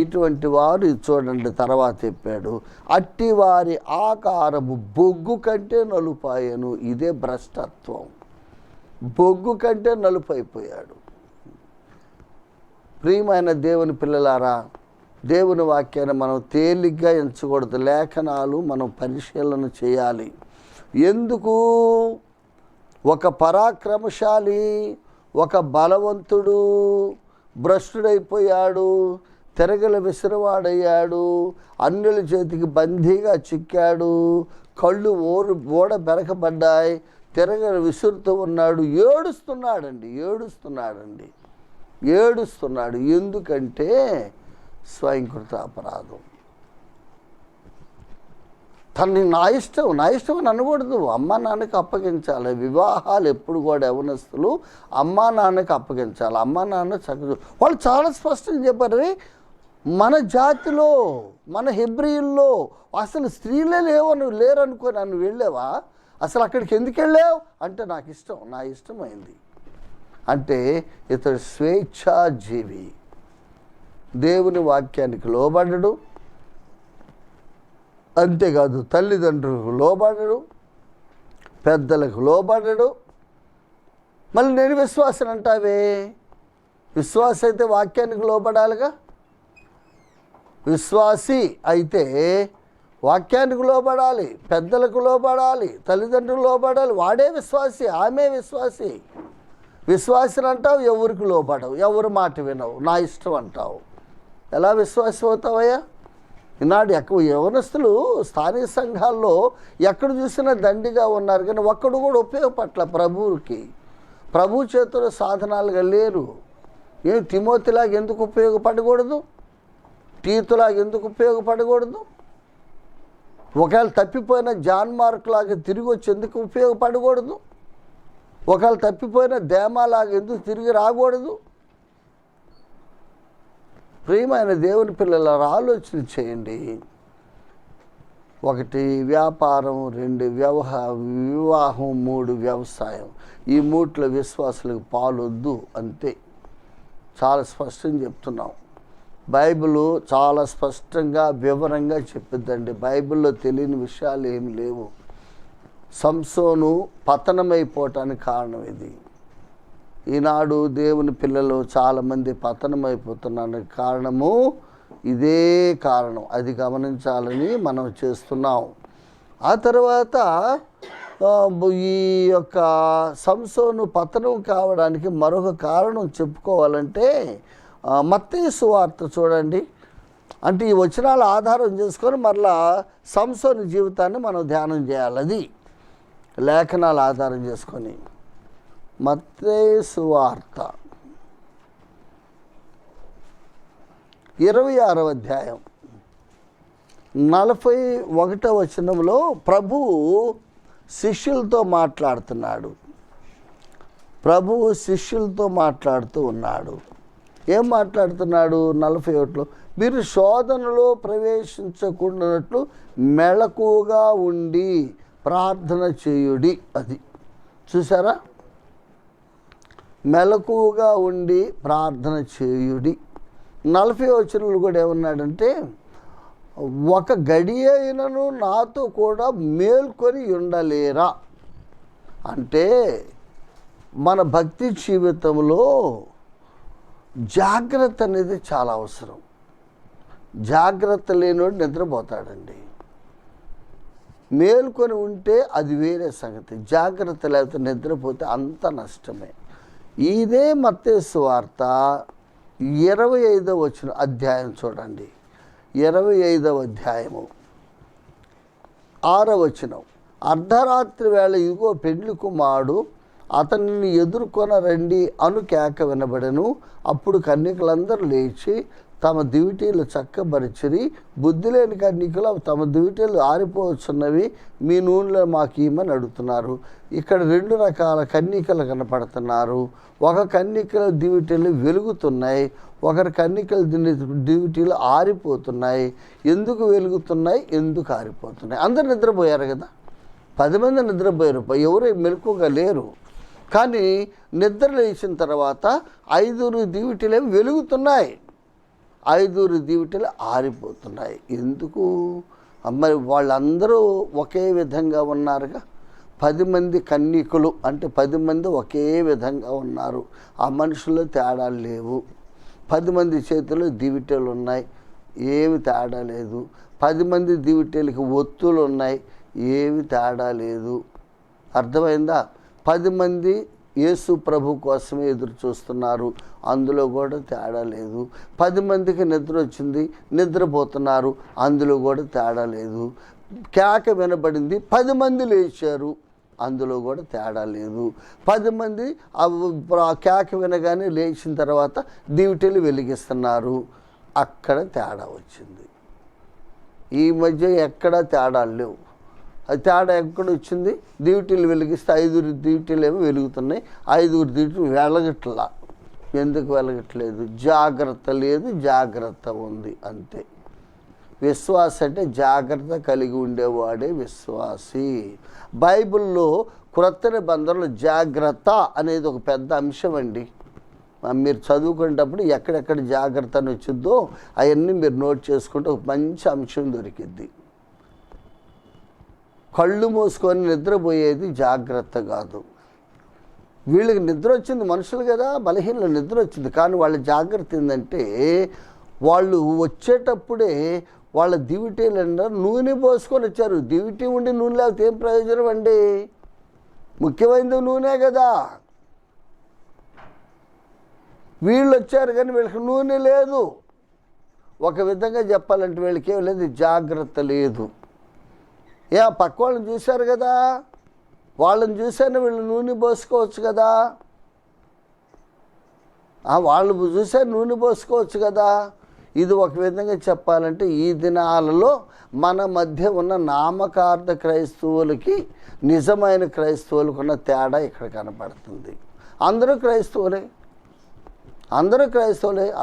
ఇటువంటి వారు చూడండి తర్వాత చెప్పాడు, అట్టి వారి ఆకారము బొగ్గు కంటే నలుపాయను. ఇదే భ్రష్టత్వం. బొగ్గు కంటే నలుపైపోయాడు. ప్రియమైన దేవుని పిల్లలారా, దేవుని వాక్యాన్ని మనం తేలిగ్గా ఎంచకూడదు. లేఖనాలు మనం పరిశీలన చేయాలి. ఎందుకు? ఒక పరాక్రమశాలి, ఒక బలవంతుడు భ్రష్టుడైపోయాడు, తిరగల విసిరివాడయ్యాడు, అన్యుల చేతికి బందీగా చిక్కాడు, కళ్ళు ఓడ బెరకబడ్డాయి, తిరగలు విసురుతూ ఉన్నాడు. ఏడుస్తున్నాడు. ఎందుకంటే స్వయంకృత అపరాధం. తనని నా ఇష్టం అని అనకూడదు, అమ్మా నాన్నకి అప్పగించాలి. వివాహాలు ఎప్పుడు కూడా యవ్వనస్తులు అమ్మా నాన్నకి అప్పగించాలి. అమ్మా నాన్న చక్కగా వాళ్ళు చాలా స్పష్టంగా చెప్పారు. మన జాతిలో, మన హెబ్రీల్లో అసలు స్త్రీలే లేరనుకో, నన్ను వెళ్ళావా? అసలు అక్కడికి ఎందుకు వెళ్ళావు అంటే నా ఇష్టమైంది అంటే ఇతడు స్వేచ్ఛాజీవి. దేవుని వాక్యానికి లోబడడు, అంతేకాదు తల్లిదండ్రులకు లోబడడు, పెద్దలకు లోబడడు. మళ్ళీ నేను విశ్వాసం అంటావే, విశ్వాస అయితే వాక్యానికి లోబడాలిగా. విశ్వాసి అయితే వాక్యానికి లోబడాలి, పెద్దలకు లోబడాలి, తల్లిదండ్రులకు లోబడాలి. వాడే విశ్వాసి, ఆమె విశ్వాసి. విశ్వాసిని అంటావు, ఎవరికి లోబడవు, ఎవరి మాట వినవు, నా ఇష్టం అంటావు. ఎలా విశ్వాసం అవుతావయ్యా? ఈనాడు యవనస్తులు స్థానిక సంఘాల్లో ఎక్కడ చూసినా దండిగా ఉన్నారు, కానీ ఒక్కడు కూడా ఉపయోగపట్ల ప్రభువుకి. ప్రభు చేతుల సాధనాలుగా లేరు. ఏం తిమోతిలాగా ఎందుకు ఉపయోగపడకూడదు? తీతులాగా ఎందుకు ఉపయోగపడకూడదు? ఒకవేళ తప్పిపోయిన జాన్ మార్క్ లాగా తిరిగి వచ్చి ఎందుకు ఉపయోగపడకూడదు? ఒకవేళ తప్పిపోయిన దేమాలాగా ఎందుకు తిరిగి రాకూడదు? ప్రియమైన దేవుని పిల్లల ఆలోచన చేయండి. 1 వ్యాపారం, 2 వివాహం, 3 వ్యవసాయం. ఈ 3లో విశ్వాసులకు పాలొద్దు, అంతే. చాలా స్పష్టం చెప్తున్నాం. బైబిల్ చాలా స్పష్టంగా వివరంగా చెప్పిద్దండి. బైబిల్లో తెలియని విషయాలు ఏమి లేవు. సంసోను పతనమైపోవటానికి కారణం ఇది. ఈనాడు దేవుని పిల్లలు చాలామంది పతనమైపోతున్నానికి కారణము ఇదే కారణం. అది గమనించాలని మనం చేస్తున్నాం. ఆ తర్వాత ఈ యొక్క సంసోను పతనం కావడానికి మరొక కారణం చెప్పుకోవాలంటే మత్తయి సువార్త చూడండి. అంటే ఈ వచనాల ఆధారం చేసుకొని మరలా సంసోను జీవితాన్ని మనం ధ్యానం చేయాలి. అది లేఖనాల ఆధారం చేసుకొని మత్తయి సువార్త 26వ అధ్యాయం 41వ వచనంలో ప్రభువు శిష్యులతో మాట్లాడుతున్నాడు. ప్రభువు శిష్యులతో మాట్లాడుతూ ఉన్నాడు. ఏం మాట్లాడుతున్నాడు? 41లో మీరు శోధనలో ప్రవేశించకుండానట్లు మెళకువగా ఉండి ప్రార్థన చేయుడి. అది చూసారా? మెళకువగా ఉండి ప్రార్థన చేయుడి. 40వ వచనంలో కూడా ఏమన్నాడంటే, ఒక గడియ అయినను నాతో కూడా మేల్కొని ఉండలేరా. అంటే మన భక్తి జీవితంలో జాగ్రత్త అనేది చాలా అవసరం. జాగ్రత్త లేనివాడు నిద్రపోతాడండి. మేల్కొని ఉంటే అది వేరే సంగతి, జాగ్రత్త లేకపోతే నిద్రపోతే అంత నష్టమే. ఇదే మత్తయి సువార్త 25వ అధ్యాయం చూడండి. 25వ అధ్యాయము 6వ వచనం. అర్ధరాత్రి వేళ ఇదిగో పెండ్లి కుమారుడు అతనిని ఎదుర్కొన రండి అను కేక వినబడెను. అప్పుడు కన్యకలందరూ లేచి తమ దివిటీలు చక్కబరిచిరి. బుద్ధి లేని కన్యకలు తమ దివిటీలు ఆరిపోవచ్చున్నవి, మీ నూనెలో మాకు ఇమ్మని అడుగుతున్నారు. ఇక్కడ 2 రకాల కన్యకలు కనపడుతున్నారు. ఒక కన్యకల దివిటీలు వెలుగుతున్నాయి, ఒకరి కన్యకల దివిటీలు ఆరిపోతున్నాయి. ఎందుకు వెలుగుతున్నాయి, ఎందుకు ఆరిపోతున్నాయి? అందరు నిద్రపోయారు కదా, 10 మంది నిద్రపోయారు, ఎవరు మెలకువగా లేరు. కానీ నిద్ర లేచిన తర్వాత 5 దివిటీలు వెలుగుతున్నాయి, 5 దివిటీలు ఆరిపోతున్నాయి. ఎందుకు? మరి వాళ్ళందరూ ఒకే విధంగా ఉన్నారుగా. 10 మంది కన్యకులు అంటే 10 మంది ఒకే విధంగా ఉన్నారు. ఆ మనుషుల్లో తేడాలు లేవు. 10 మంది చేతిలో దివిటీలు ఉన్నాయి, ఏమి తేడా లేదు. 10 మంది దివిటీలకి ఒత్తులు ఉన్నాయి, ఏమి తేడా లేదు. అర్థమైందా? 10 మంది యేసు ప్రభు కోసమే ఎదురు చూస్తున్నారు, అందులో కూడా తేడా లేదు. 10 మందికి నిద్ర వచ్చింది, నిద్రపోతున్నారు, అందులో కూడా తేడా లేదు. కేక వినబడింది, 10 మంది లేచారు, అందులో కూడా తేడా లేదు. 10 మంది ఆ కేక వినగానే లేచిన తర్వాత దివిటీలు వెలిగిస్తున్నారు, అక్కడ తేడా వచ్చింది. ఈ మధ్య ఎక్కడా తేడాలు లేవు. అది తేడా ఎక్కడ వచ్చింది? దివిటీలు వెలిగిస్తే 5 దివిటీలు ఏమో వెలుగుతున్నాయి, 5 దివిటీలు వెలగట్లా. ఎందుకు వెలగట్లేదు? జాగ్రత్త లేదు, జాగ్రత్త ఉంది, అంతే. విశ్వాసి అంటే జాగ్రత్త కలిగి ఉండేవాడే విశ్వాసి. బైబిల్లో క్రొత్త నిబంధనలో జాగ్రత్త అనేది ఒక పెద్ద అంశం అండి. మీరు చదువుకునేటప్పుడు ఎక్కడెక్కడ జాగ్రత్త అని వచ్చిందో అవన్నీ మీరు నోట్ చేసుకుంటే ఒక మంచి అంశం దొరికిద్ది. కళ్ళు మూసుకొని నిద్రపోయేది జాగ్రత్త కాదు. వీళ్ళకి నిద్ర వచ్చింది, మనుషులు కదా, బలహీనలు నిద్ర వచ్చింది. కానీ వాళ్ళ జాగ్రత్త ఏంటంటే వాళ్ళు వచ్చేటప్పుడే వాళ్ళ దివిటీలు నూనె పోసుకొని వచ్చారు. దివిటీ ఉండి నూనె లేకపోతే ఏం ప్రయోజనం అండి? ముఖ్యమైనది నూనె కదా. వీళ్ళు వచ్చారు కానీ వీళ్ళకి నూనె లేదు. ఒక విధంగా చెప్పాలంటే వీళ్ళకి ఏం లేదు, జాగ్రత్త లేదు. పక్క వాళ్ళని చూశారు కదా, వాళ్ళని చూసాను వీళ్ళు నూనె పోసుకోవచ్చు కదా, వాళ్ళు చూసారు నూనె పోసుకోవచ్చు కదా. ఇది ఒక విధంగా చెప్పాలంటే ఈ దినాలలో మన మధ్య ఉన్న నామకార్థ క్రైస్తవులకి నిజమైన క్రైస్తవులకు ఉన్న తేడా ఇక్కడ కనపడుతుంది. అందరూ క్రైస్తవులే,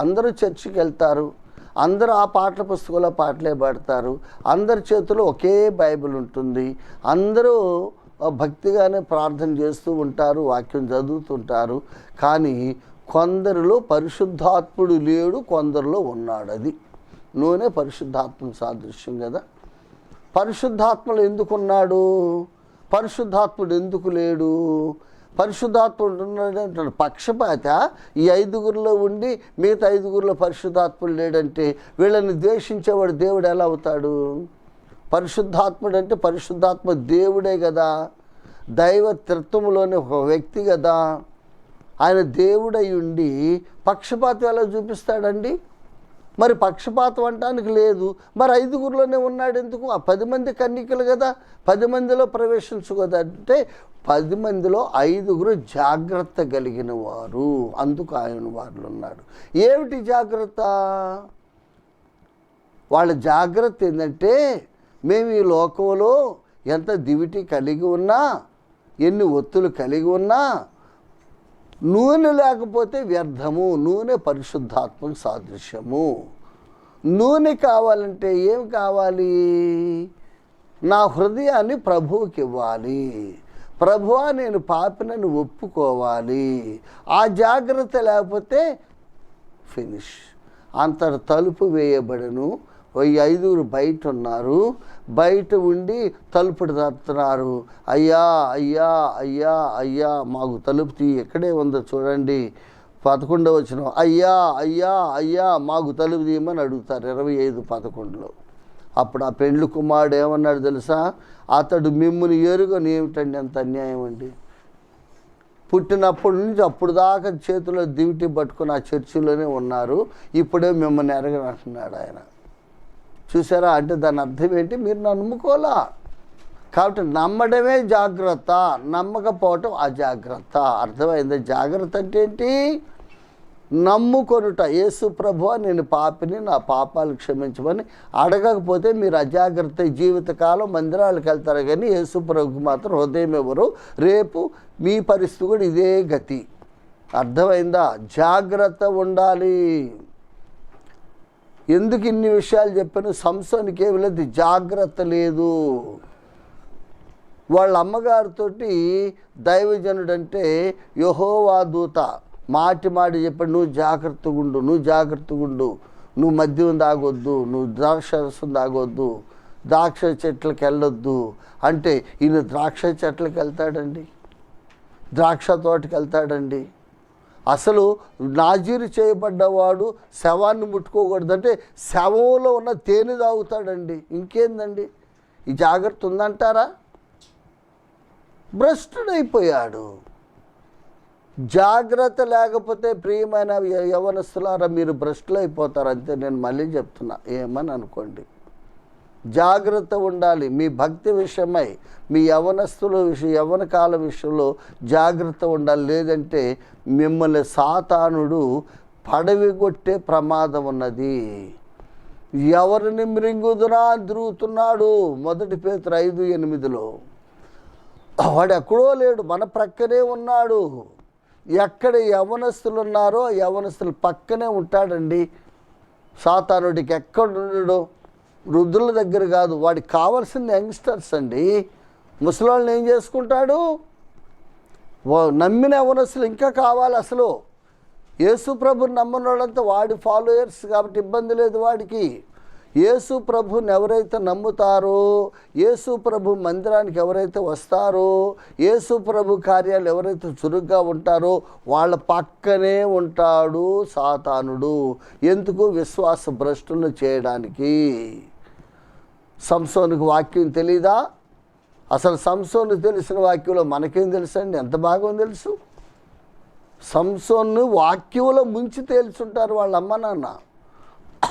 అందరూ చర్చికి వెళ్తారు, అందరూ ఆ పాటల పుస్తకంలో పాటలే పాడతారు, అందరి చేతిలో ఒకే బైబిల్ ఉంటుంది, అందరూ భక్తిగానే ప్రార్థన చేస్తూ ఉంటారు, వాక్యం చదువుతుంటారు. కానీ కొందరిలో పరిశుద్ధాత్ముడు లేడు, కొందరిలో ఉన్నాడు. అది నూనె పరిశుద్ధాత్మ సాదృశ్యం కదా. పరిశుద్ధాత్మలు ఎందుకున్నాడు? పరిశుద్ధాత్ముడు ఎందుకు లేడు? పరిశుద్ధాత్ముడు ఉన్నాడు అంటాడు. పక్షపాత ఈ 5గురిలో ఉండి మిగతా 5గురిలో పరిశుద్ధాత్ముడు లేడంటే వీళ్ళని ద్వేషించేవాడు దేవుడు ఎలా అవుతాడు? పరిశుద్ధాత్ముడు అంటే పరిశుద్ధాత్మ దేవుడే కదా, దైవ త్రిత్వములోని ఒక వ్యక్తి కదా. ఆయన దేవుడై ఉండి పక్షపాతం ఎలా చూపిస్తాడండి? మరి పక్షపాతం అంటానికి లేదు. మరి 5గురిలోనే ఉన్నాడు ఎందుకు? ఆ 10 మంది కన్నికలు కదా, 10 మందిలో ప్రవేశించు కదా. అంటే 10 మందిలో 5గురు జాగ్రత్త కలిగిన వారు, అందుకు ఆయన వారిలో ఉన్నాడు. ఏమిటి జాగ్రత్త? వాళ్ళ జాగ్రత్త ఏంటంటే మేము ఈ లోకంలో ఎంత దివిటి కలిగి ఉన్నా, ఎన్ని ఒత్తులు కలిగి ఉన్నా నూనె లేకపోతే వ్యర్థము. నూనె పరిశుద్ధాత్మ సాదృశ్యము. నూనె కావాలంటే ఏం కావాలి? నా హృదయాన్ని ప్రభువుకి ఇవ్వాలి. ప్రభువా నేను పాపినని ఒప్పుకోవాలి. ఆ జాగ్రత్త లేకపోతే ఫినిష్. అంతటి తలుపు వేయబడను. 5గురు బయట ఉన్నారు, బయట ఉండి తలుపు తడుతున్నారు. అయ్యా అయ్యా అయ్యా అయ్యా మాకు తలుపు తీ. ఎక్కడే ఉందో చూడండి, 11వ వచనం. అయ్యా అయ్యా అయ్యా మాకు తలుపు తీయమని అడుగుతారు 25:11. అప్పుడు ఆ పెండ్లి కుమారుడు ఏమన్నాడు తెలుసా? అతడు మిమ్ముని ఎరుగని. ఏమిటండి అంత అన్యాయం అండి? పుట్టినప్పటి నుంచి అప్పుడు దాకా చేతిలో దివిటి పట్టుకుని ఆ చర్చిలోనే ఉన్నారు, ఇప్పుడే మిమ్మల్ని ఎరగని అంటున్నాడు ఆయన. చూసారా? అంటే దాని అర్థం ఏంటి? మీరు నమ్ముకోలా. కాబట్టి నమ్మడమే జాగ్రత్త, నమ్మకపోవటం అజాగ్రత్త. అర్థమైంది? జాగ్రత్త అంటే ఏంటి? నమ్ముకొనుట. యేసు ప్రభువా నేను పాపిని, నా పాపాలు క్షమించమని అడగకపోతే మీరు అజాగ్రత్త. జీవితకాలం మందిరాలకు వెళ్తారు కానీ యేసు ప్రభుకి మాత్రం హృదయం ఎవరు? రేపు మీ పరిస్థితి కూడా ఇదే గతి. అర్థమైందా? జాగ్రత్త ఉండాలి. ఎందుకు ఇన్ని విషయాలు చెప్పాను? సంసోనికి ఏమి లేదు, జాగ్రత్త లేదు. వాళ్ళ అమ్మగారితోటి దైవజనుడంటే యెహోవా దూత మాటి చెప్పాడు, నువ్వు జాగ్రత్తగా ఉండు, నువ్వు మద్యం తాగొద్దు, నువ్వు ద్రాక్షరసం తాగొద్దు, ద్రాక్ష చెట్లకు వెళ్ళొద్దు అంటే ఈయన ద్రాక్ష చెట్లకు వెళ్తాడండి? ద్రాక్ష తోటకి వెళ్తాడండి? అసలు నాజీరు చేయబడ్డవాడు శవాన్ని ముట్టుకోకూడదంటే శవంలో ఉన్న తేనె తాగుతాడండి. ఇంకేందండి? ఈ జాగ్రత్త ఉందంటారా? భ్రష్టుడైపోయాడు. జాగ్రత్త లేకపోతే ప్రియమైన యవనస్తులారా మీరు భ్రష్టులు అయిపోతారు. అంతే. నేను మళ్ళీ చెప్తున్నా, ఏమని అనుకోండి. జాగ్రత్త ఉండాలి. మీ భక్తి విషయమై, మీ యవనస్తుల విషయం, యవన కాల విషయంలో జాగ్రత్త ఉండాలి. లేదంటే మిమ్మల్ని సాతానుడు పడవిగొట్టే ప్రమాదం ఉన్నది. ఎవరిని మృంగుదునా తిరుగుతున్నాడు. 1 పేతురు 5:8. వాడు ఎక్కడో లేడు, మన ప్రక్కనే ఉన్నాడు. ఎక్కడ యవనస్తులు ఉన్నారో యవనస్తుల పక్కనే ఉంటాడండి. సాతానుడికి ఎక్కడున్నాడో వృద్ధుల దగ్గర కాదు, వాడికి కావాల్సింది యంగ్స్టర్స్ అండి. ముసలాళ్ళని ఏం చేసుకుంటాడు? నమ్మిన యవనస్తులు ఇంకా కావాలి. అసలు యేసు ప్రభుని నమ్మని వాళ్ళంతా వాడి ఫాలోయర్స్ కాబట్టి ఇబ్బంది లేదు వాడికి. యేసు ప్రభుని ఎవరైతే నమ్ముతారో, యేసు ప్రభు మందిరానికి ఎవరైతే వస్తారో, యేసు ప్రభు కార్యాలు ఎవరైతే చురుగ్గా ఉంటారో వాళ్ళ పక్కనే ఉంటాడు సాతానుడు. ఎందుకు? విశ్వాస భ్రష్టులను చేయడానికి. సంసోనుకు వాక్యం తెలీదా? అసలు సంసోను తెలిసిన వాక్యంలో మనకేం తెలుసండి? ఎంత బాగా తెలుసు. సంసోన్ను వాక్యంలో ముంచి తేల్చుంటారు వాళ్ళ అమ్మ నాన్న.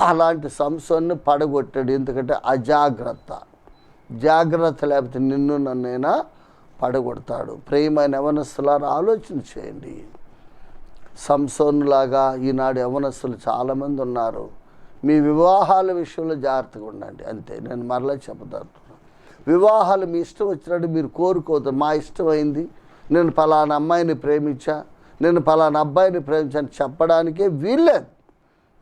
అలాంటి సంసోన్ను పడగొట్టాడు. ఎందుకంటే అజాగ్రత్త. జాగ్రత్త లేకపోతే నిన్ను నన్నైనా పడగొడతాడు. ప్రియమైన యవనస్తులారా ఆలోచన చేయండి. సంసోనులాగా ఈనాడు యవనస్తులు చాలామంది ఉన్నారు. మీ వివాహాల విషయంలో జాగ్రత్తగా ఉండండి. అంతే, నేను మరలా చెబుతాను. వివాహాలు మీ ఇష్టం వచ్చినట్టు మీరు కోరుకోవద్దు. మా ఇష్టమైంది, నేను పలానా అమ్మాయిని ప్రేమించా, నేను పలానా అబ్బాయిని ప్రేమించాను చెప్పడానికే వీల్లేదు.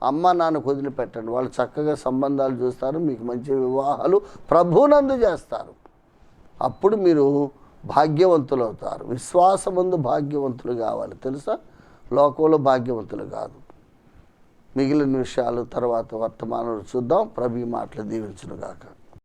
అమ్మ నాన్నకు వదిలిపెట్టండి. వాళ్ళు చక్కగా సంబంధాలు చూస్తారు, మీకు మంచి వివాహాలు ప్రభువునందు చేస్తారు. అప్పుడు మీరు భాగ్యవంతులు అవుతారు. విశ్వాసమందు భాగ్యవంతులు కావాలి, తెలుసా? లోకంలో భాగ్యవంతులు కాదు. మిగిలిన విషయాలు తర్వాత వర్తమానంలో చూద్దాం. ప్రభు మాటలు దీవించును గాక.